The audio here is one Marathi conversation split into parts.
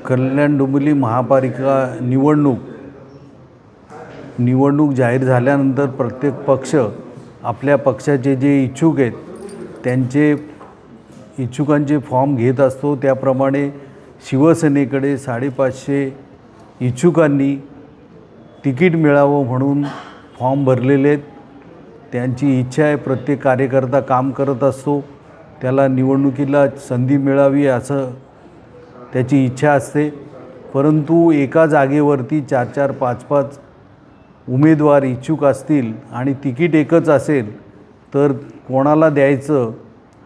कल्याण डोंबिवली महापालिका निवडणूक जाहीर झाल्यानंतर प्रत्येक पक्ष आपल्या पक्षाचे जे इच्छुक आहेत त्यांचे इच्छुकांचे फॉर्म घेत असतो। त्याप्रमाणे शिवसेनेकडे 550 इच्छुकांनी तिकीट मिळावं म्हणून फॉर्म भरलेले आहेत। त्यांची इच्छा आहे, प्रत्येक कार्यकर्ता काम करत असतो, त्याला निवडणुकीला संधी मिळावी असं त्याची इच्छा असते। परंतु एका जागेवरती 4-4, 5-5 उमेदवार इच्छुक असतील आणि तिकीट एकच असेल तर कोणाला द्यायचं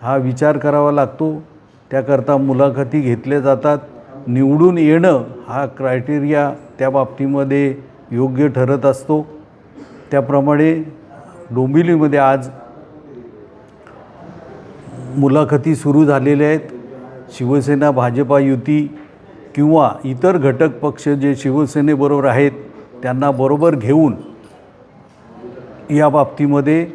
हा विचार करावा लागतो। त्याकरता मुलाखती घेतल्या जातात। निवडून येणं हा क्रायटेरिया त्या बाबतीमध्ये योग्य ठरत असतो। त्याप्रमाणे डोंबिवलीमध्ये आज मुलाखती सुरू झालेल्या आहेत। शिवसेना भाजपा युती किंवा इतर घटक पक्ष जे शिवसेनेबरोबर आहेत त्यांना बरोबर घेऊन या बाबतीमध्ये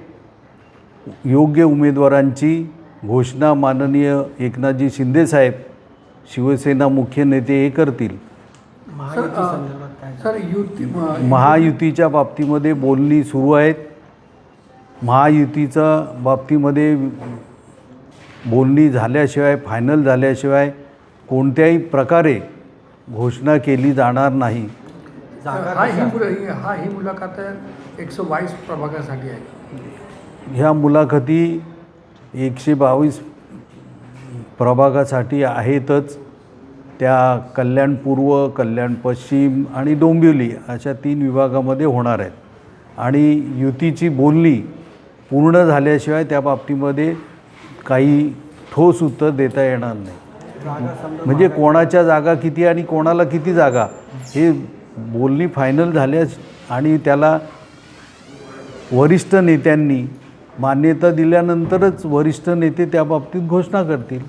योग्य उमेदवारांची घोषणा माननीय एकनाथजी शिंदे साहेब शिवसेना मुख्य नेते हे करतील। महायुतीच्या बाबतीमध्ये बोलणी सुरू आहेत। महायुतीच्या बाबतीमध्ये बोलणी झाल्याशिवाय, फायनल झाल्याशिवाय कोणत्याही प्रकारे घोषणा केली जाणार नाही। ही मुलाखत 122 प्रभागासाठी आहे। ह्या मुलाखती 122 प्रभागासाठी आहेतच। त्या कल्याण पूर्व, कल्याण पश्चिम आणि डोंबिवली अशा 3 विभागामध्ये होणार आहेत आणि युतीची बोलणी पूर्ण झाल्याशिवाय त्या बाबतीमध्ये काही ठोस उत्तर देता येणार नाही। म्हणजे कोणाच्या जागा किती आणि कोणाला किती जागा हे बोलणी फायनल झाल्यास आणि त्याला वरिष्ठ नेत्यांनी मान्यता दिल्यानंतरच वरिष्ठ नेते त्या बाबतीत घोषणा करतील।